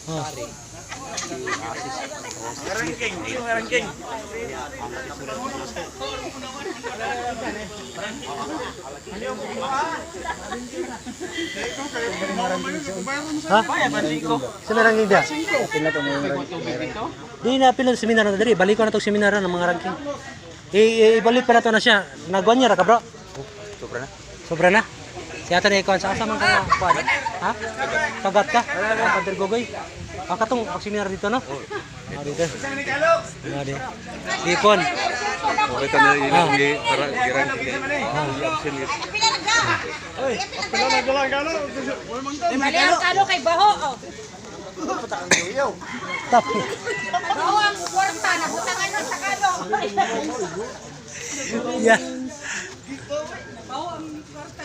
Oh. Ranking, yung ranking. Ha? Sino ranking dia? Di na pila seminar na diri. Balik ko na tong seminar ng mga ranking. Ibalik pa na to na siya. Nagwan niya ra ka, bro. Sobra na. Sobra na. Si ata na ikaw sa asa man ka kuan. Ha? Kagat ka? Kader gogoy. Katong seminar dito no? Dito. Di. Ipon. Okay ka na ilang girang. Maliang kalo kay Baho. Tap. Baho ang kwarta na butangan nun sa kalo. Yeah. Baho ang kwarta.